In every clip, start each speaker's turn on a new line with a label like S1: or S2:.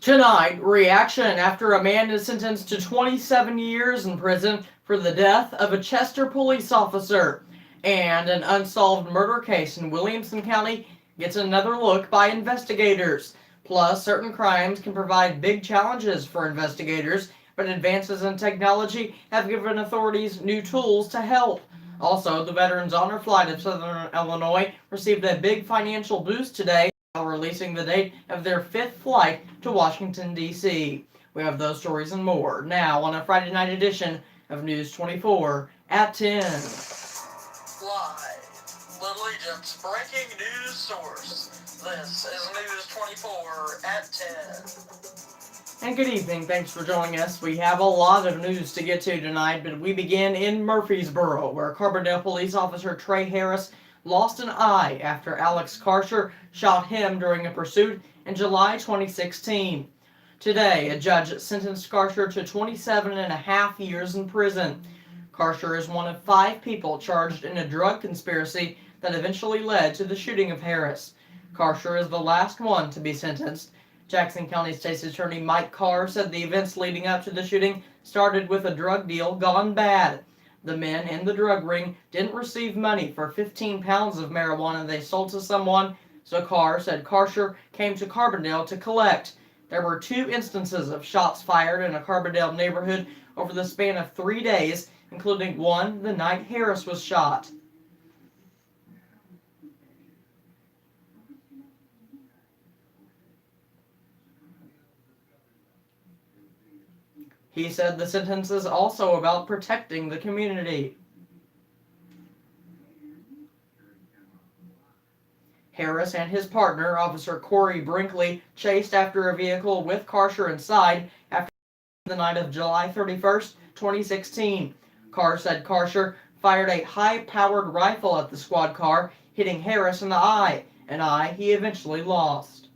S1: Tonight, reaction after a man is sentenced to 27 years in prison for the death of a Chester police officer. And an unsolved murder case in Williamson County gets another look by investigators. Plus, certain crimes can provide big challenges for investigators, but advances in technology have given authorities new tools to help. Also, the Veterans Honor Flight of Southern Illinois received a big financial boost today, releasing the date of their 5th flight to Washington, D.C. We have those stories and more now on a Friday night edition of News 24 at 10.
S2: Live
S1: literally just breaking news source. This is News 24 at 10. And good evening. Thanks for joining us. We have a lot of news to get to tonight, but we begin in Murfreesboro, where Carbondale police officer Trey Harris lost an eye after Alex Karsher shot him during a pursuit in July 2016. Today, a judge sentenced Karsher to 27.5 years in prison. Karsher is one of 5 people charged in a drug conspiracy that eventually led to the shooting of Harris. Karsher is the last one to be sentenced. Jackson County State's Attorney Mike Carr said the events leading up to the shooting started with a drug deal gone bad. The men in the drug ring didn't receive money for 15 pounds of marijuana they sold to someone, so Carr said Karsher came to Carbondale to collect. There were 2 instances of shots fired in a Carbondale neighborhood over the span of 3 days, including one the night Harris was shot. He said the sentence is also about protecting the community. Harris and his partner, Officer Corey Brinkley, chased after a vehicle with Karsher inside after the night of July 31st, 2016. Carr said Karsher fired a high-powered rifle at the squad car, hitting Harris in the eye, an eye he eventually lost.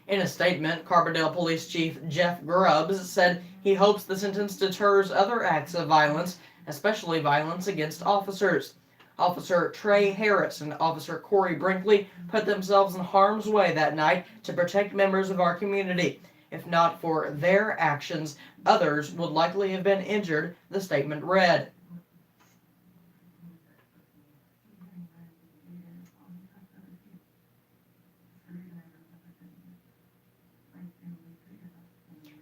S1: In a statement, Carbondale Police Chief Jeff Grubbs said he hopes the sentence deters other acts of violence, especially violence against officers. Officer Trey Harris and Officer Corey Brinkley put themselves in harm's way that night to protect members of our community. If not for their actions, others would likely have been injured, the statement read.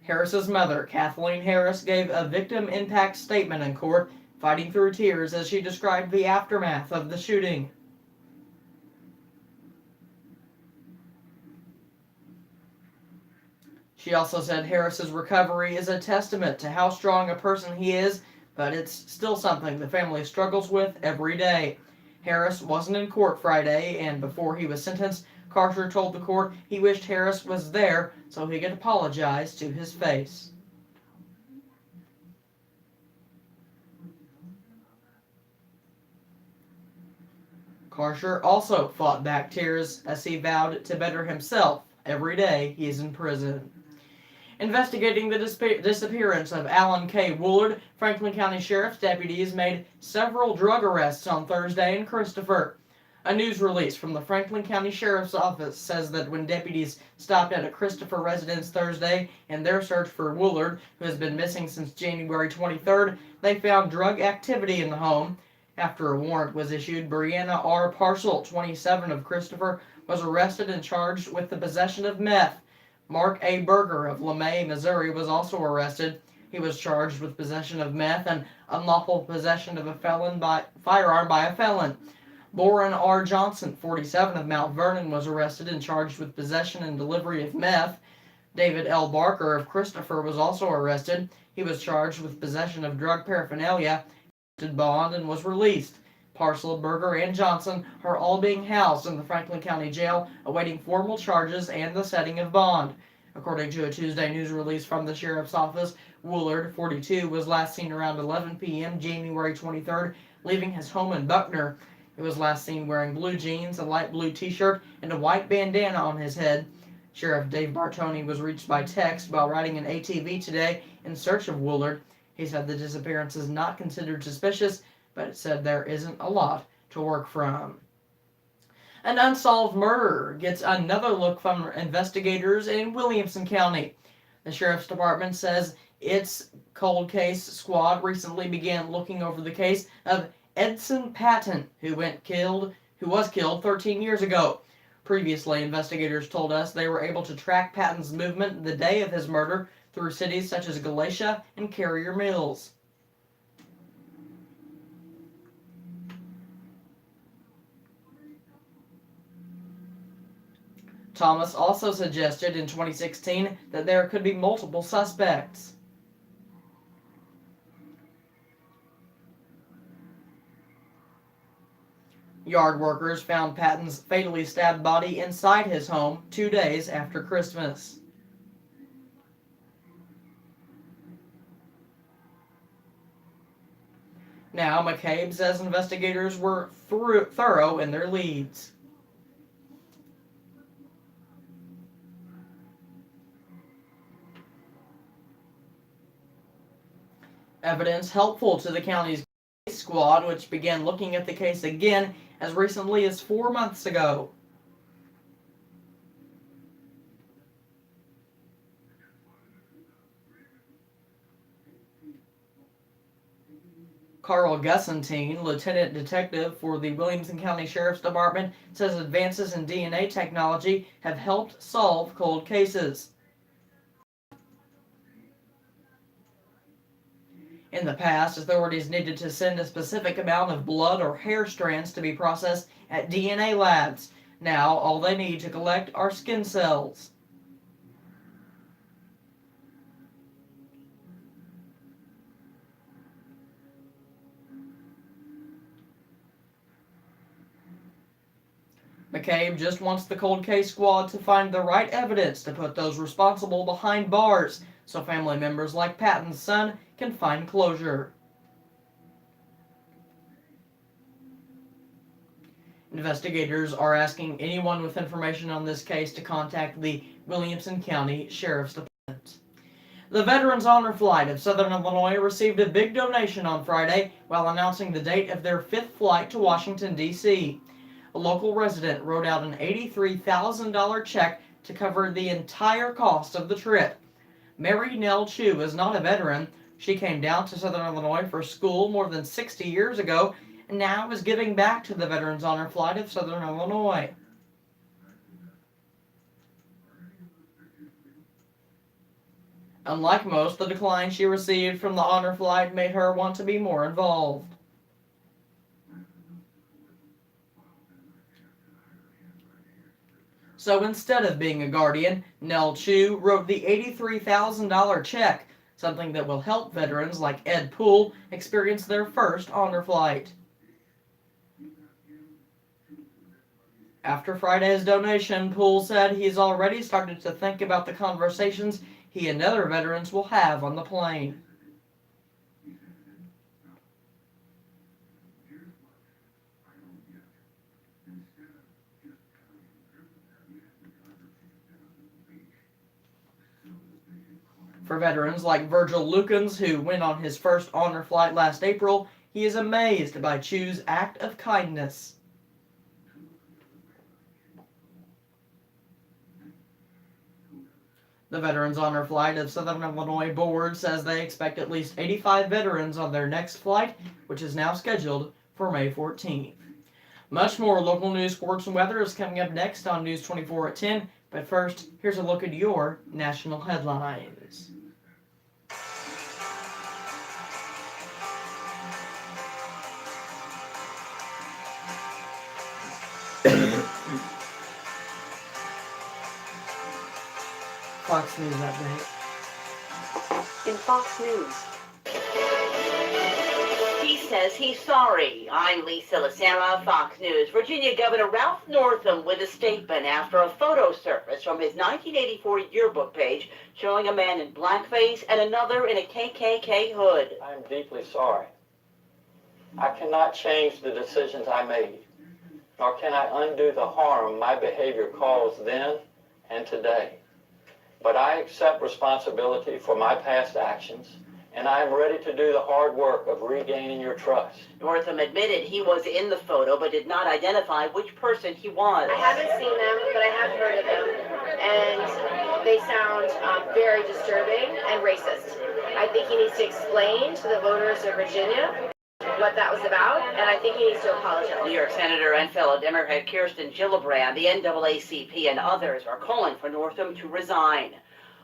S1: Harris's mother, Kathleen Harris, gave a victim impact statement in court, fighting through tears as she described the aftermath of the shooting. She also said Harris's recovery is a testament to how strong a person he is, but it's still something the family struggles with every day. Harris wasn't in court Friday, and before he was sentenced, Karsher told the court he wished Harris was there so he could apologize to his face. Karsher also fought back tears as he vowed to better himself every day he is in prison. Investigating the disappearance of Alan K. Woolard, Franklin County Sheriff's deputies made several drug arrests on Thursday in Christopher. A news release from the Franklin County Sheriff's Office says that when deputies stopped at a Christopher residence Thursday in their search for Woolard, who has been missing since January 23rd, they found drug activity in the home. After a warrant was issued, Brianna R. Parcel, 27 of Christopher, was arrested and charged with the possession of meth. Mark A. Berger of LeMay, Missouri, was also arrested. He was charged with possession of meth and unlawful possession of a firearm by a felon. Lauren R. Johnson, 47 of Mount Vernon, was arrested and charged with possession and delivery of meth. David L. Barker of Christopher was also arrested. He was charged with possession of drug paraphernalia, bond, and was released. Parcel, Berger, and Johnson are all being housed in the Franklin County Jail, awaiting formal charges and the setting of bond. According to a Tuesday news release from the Sheriff's Office, Woolard, 42, was last seen around 11 p.m. January 23rd, leaving his home in Buckner. He was last seen wearing blue jeans, a light blue t-shirt, and a white bandana on his head. Sheriff Dave Bartoni was reached by text while riding an ATV today in search of Woolard. He said the disappearance is not considered suspicious, but it said there isn't a lot to work from. An unsolved murder gets another look from investigators in Williamson County. The Sheriff's Department says its cold case squad recently began looking over the case of Edson Patton, who was killed 13 years ago. Previously, investigators told us they were able to track Patton's movement the day of his murder through cities such as Galatia and Carrier Mills. Thomas also suggested in 2016 that there could be multiple suspects. Yard workers found Patton's fatally stabbed body inside his home 2 days after Christmas. Now, McCabe says investigators were thorough in their leads. Evidence helpful to the county's case squad, which began looking at the case again as recently as 4 months ago. Carl Gussentine, lieutenant detective for the Williamson County Sheriff's Department, says advances in DNA technology have helped solve cold cases. In the past, authorities needed to send a specific amount of blood or hair strands to be processed at DNA labs. Now, all they need to collect are skin cells. McCabe just wants the cold case squad to find the right evidence to put those responsible behind bars so family members like Patton's son can find closure. Investigators are asking anyone with information on this case to contact the Williamson County Sheriff's Department. The Veterans Honor Flight of Southern Illinois received a big donation on Friday while announcing the date of their 5th flight to Washington, D.C. A local resident wrote out an $83,000 check to cover the entire cost of the trip. Mary Nell Chu is not a veteran. She came down to Southern Illinois for school more than 60 years ago and now is giving back to the Veterans Honor Flight of Southern Illinois. Unlike most, the decline she received from the honor flight made her want to be more involved. So instead of being a guardian, Nell Chu wrote the $83,000 check, something that will help veterans like Ed Poole experience their first honor flight. After Friday's donation, Poole said he's already started to think about the conversations he and other veterans will have on the plane. For veterans like Virgil Lukens, who went on his first honor flight last April, he is amazed by Chu's act of kindness. The Veterans Honor Flight of Southern Illinois Board says they expect at least 85 veterans on their next flight, which is now scheduled for May 14th. Much more local news, sports, and weather is coming up next on News 24 at 10, but first, here's a look at your national headlines. Fox News update.
S2: In Fox News. He says he's sorry. I'm Lisa Lacera, Fox News. Virginia Governor Ralph Northam with a statement after a photo surfaced from his 1984 yearbook page showing a man in blackface and another in a KKK hood.
S3: I'm deeply sorry. I cannot change the decisions I made, nor can I undo the harm my behavior caused then and today. But I accept responsibility for my past actions, and I am ready to do the hard work of regaining your trust.
S2: Northam admitted he was in the photo, but did not identify which person he was.
S4: I haven't seen them, but I have heard of them, and they sound very disturbing and racist. I think he needs to explain to the voters of Virginia what that was about, and I think he needs to apologize.
S2: New York Senator and fellow Democrat Kirsten Gillibrand, the NAACP, and others are calling for Northam to resign.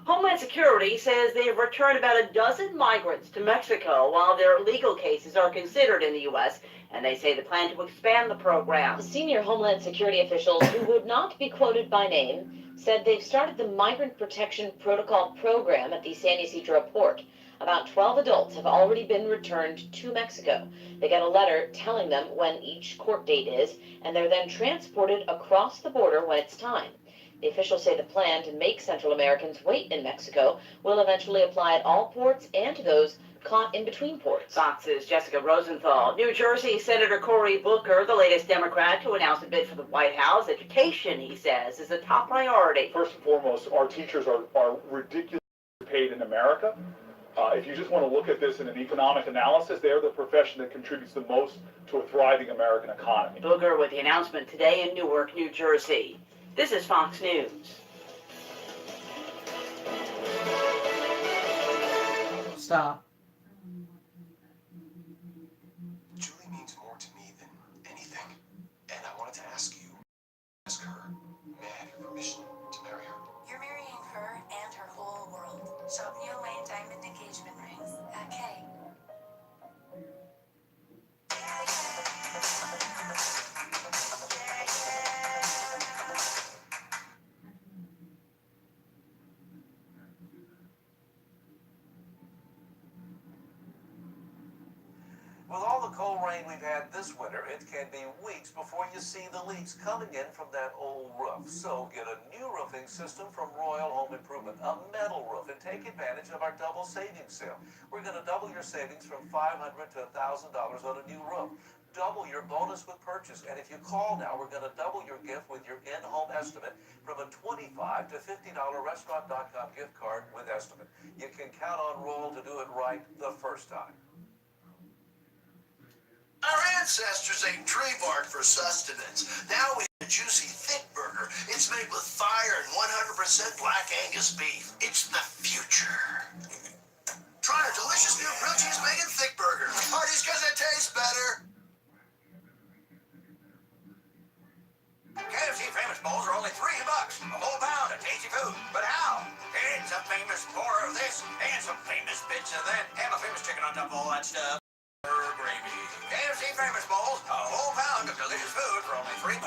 S2: Homeland Security says they have returned about a dozen migrants to Mexico while their legal cases are considered in the U.S., and they say they plan to expand the program.
S5: Senior Homeland Security officials who would not be quoted by name said they've started the Migrant Protection Protocol program at the San Ysidro port. About 12 adults have already been returned to Mexico. They get a letter telling them when each court date is, and they're then transported across the border when it's time. The officials say the plan to make Central Americans wait in Mexico will eventually apply at all ports and to those caught in between ports.
S2: Fox's Jessica Rosenthal. New Jersey Senator Cory Booker, the latest Democrat to announce a bid for the White House. Education, he says, is a top priority.
S6: First and foremost, our teachers are ridiculously paid in America. If you just want to look at this in an economic analysis, they are the profession that contributes the most to a thriving American economy.
S2: Booker with the announcement today in Newark, New Jersey. This is Fox News.
S1: Stop.
S7: Julie means more to me than anything. And I wanted to ask her, may I have your permission to marry her?
S8: You're marrying her and her whole world. Shop Neo Wayne diamond engagement rings at K.
S9: With all the cold rain we've had this winter, it can be weeks before you see the leaks coming in from that old roof. So get a new roofing system from Royal Home Improvement, a metal roof, and take advantage of our double savings sale. We're going to double your savings from $500 to $1,000 on a new roof. Double your bonus with purchase. And if you call now, we're going to double your gift with your in-home estimate from a $25 to $50 restaurant.com gift card with estimate. You can count on Royal to do it right the first time.
S10: Our ancestors ate tree bark for sustenance. Now we have a juicy, thick burger. It's made with fire and 100% black Angus beef. It's the future. Try our delicious new grilled cheese bacon thick burger. Parties because it tastes better. KFC famous bowls are only $3, a whole pound of tasty food. But how? It's a famous pour of this and some famous bits of that, and a famous chicken on top of all that stuff. Gravy. KFC famous bowls, a whole pound of delicious food for only $3.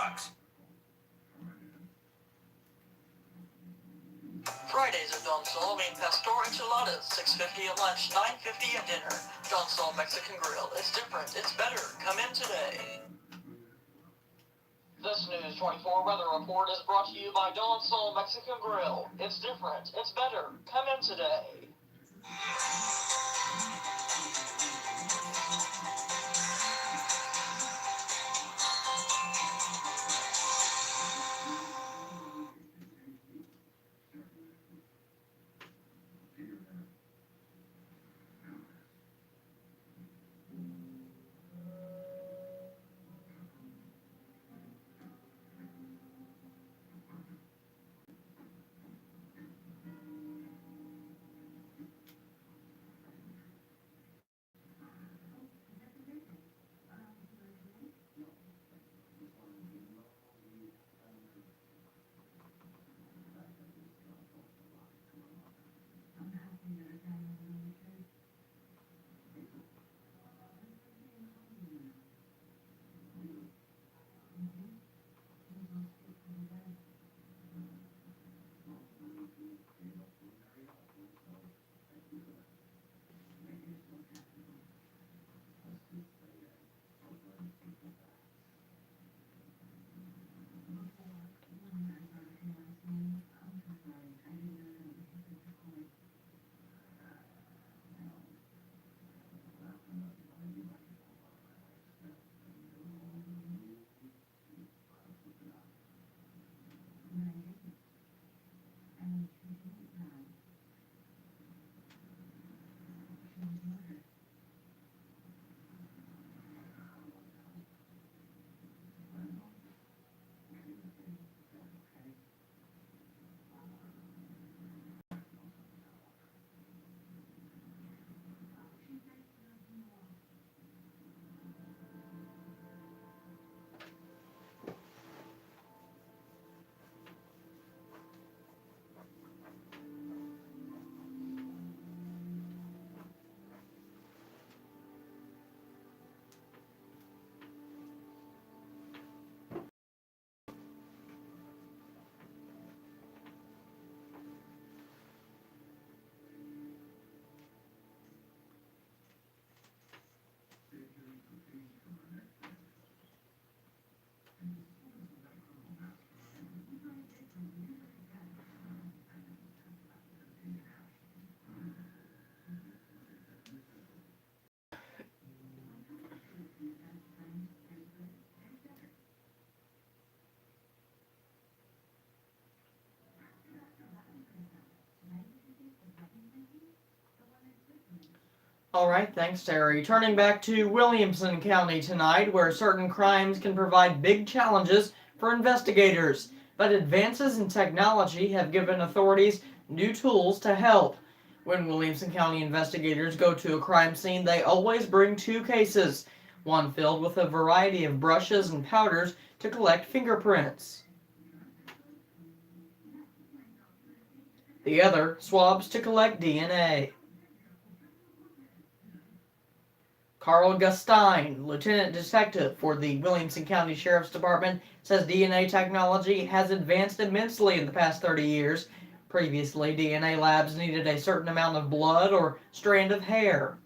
S11: Fridays at Don Sol mean pastor enchiladas, $6.50 at lunch, $9.50 at dinner. Don Sol Mexican Grill. It's different. It's better. Come in today. This News 24 weather report is brought to you by Don Sol Mexican Grill. It's different. It's better. Come in today.
S1: All right, thanks, Terry. Turning back to Williamson County tonight, where certain crimes can provide big challenges for investigators. But advances in technology have given authorities new tools to help. When Williamson County investigators go to a crime scene, they always bring two cases, one filled with a variety of brushes and powders to collect fingerprints, the other swabs to collect DNA. Carl Gustine, Lieutenant Detective for the Williamson County Sheriff's Department, says DNA technology has advanced immensely in the past 30 years. Previously, DNA labs needed a certain amount of blood or strand of hair.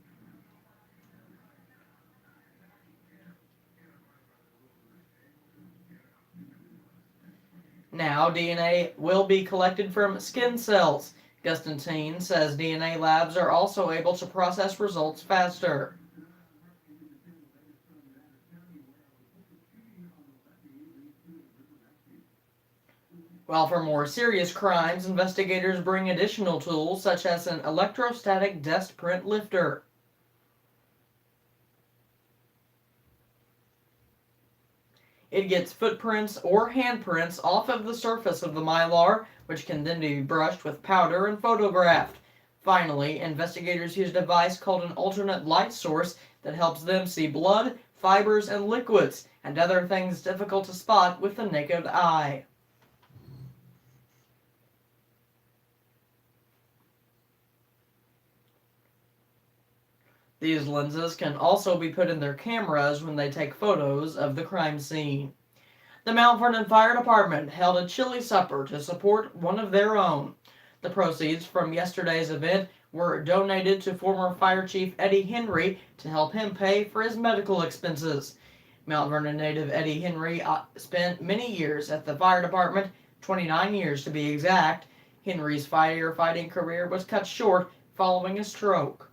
S1: Now, DNA will be collected from skin cells. Gustine says DNA labs are also able to process results faster. While for more serious crimes, investigators bring additional tools such as an electrostatic desk print lifter. It gets footprints or handprints off of the surface of the mylar, which can then be brushed with powder and photographed. Finally, investigators use a device called an alternate light source that helps them see blood, fibers, and liquids, and other things difficult to spot with the naked eye. These lenses can also be put in their cameras when they take photos of the crime scene. The Mount Vernon Fire Department held a chili supper to support one of their own. The proceeds from yesterday's event were donated to former Fire Chief Eddie Henry to help him pay for his medical expenses. Mount Vernon native Eddie Henry spent many years at the fire department, 29 years to be exact. Henry's firefighting career was cut short following a stroke.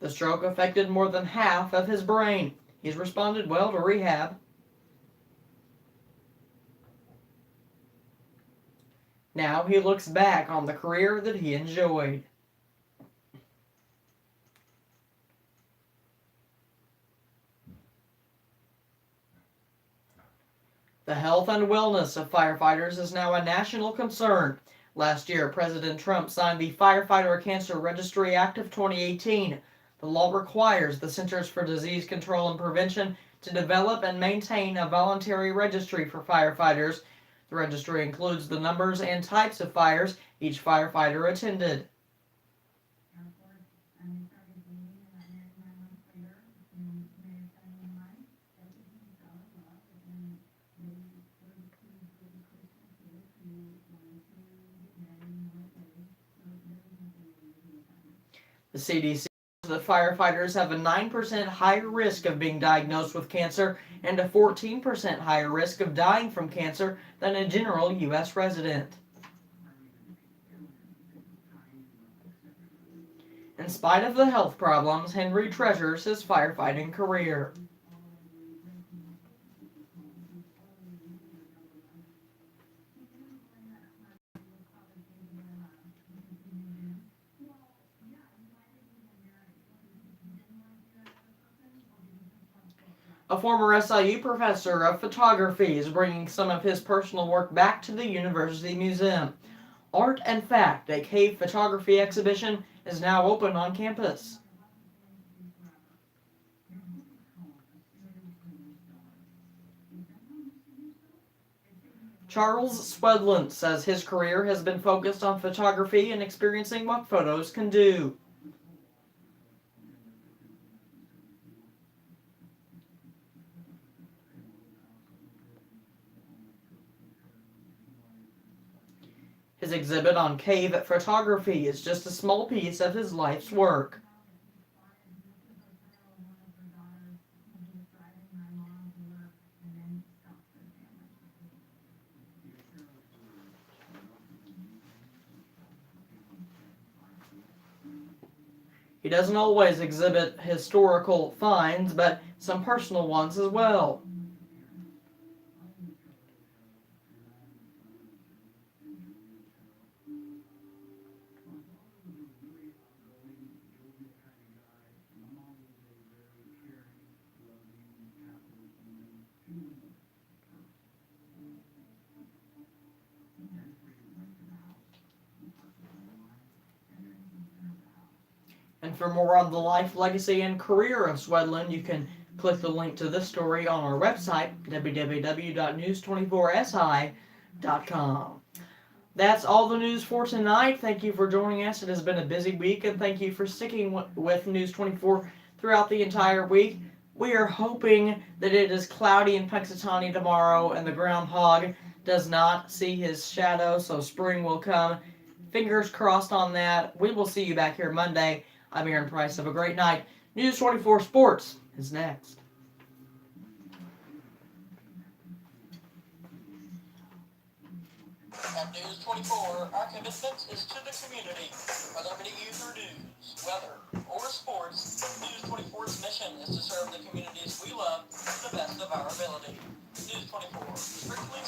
S1: The stroke affected more than half of his brain. He's responded well to rehab. Now he looks back on the career that he enjoyed. The health and wellness of firefighters is now a national concern. Last year, President Trump signed the Firefighter Cancer Registry Act of 2018. The law requires the Centers for Disease Control and Prevention to develop and maintain a voluntary registry for firefighters. The registry includes the numbers and types of fires each firefighter attended. The CDC says that firefighters have a 9% higher risk of being diagnosed with cancer and a 14% higher risk of dying from cancer than a general U.S. resident. In spite of the health problems, Henry treasures his firefighting career. A former SIU professor of photography is bringing some of his personal work back to the University Museum. Art and Fact, a cave photography exhibition, is now open on campus. Charles Swedlund says his career has been focused on photography and experiencing what photos can do. His exhibit on cave photography is just a small piece of his life's work. He doesn't always exhibit historical finds, but some personal ones as well. And for more on the life, legacy, and career of Swedlund, you can click the link to this story on our website, www.news24si.com. That's all the news for tonight. Thank you for joining us. It has been a busy week, and thank you for sticking with News 24 throughout the entire week. We are hoping that it is cloudy in Punxsutawney tomorrow and the groundhog does not see his shadow, so spring will come. Fingers crossed on that. We will see you back here Monday. I'm Aaron Price. Have a great night. News 24 Sports is next.
S11: At News 24, our commitment is to the community. Whether it be youth or news, weather, or sports, News 24's mission is to serve the communities we love to the best of our ability. News 24, strictly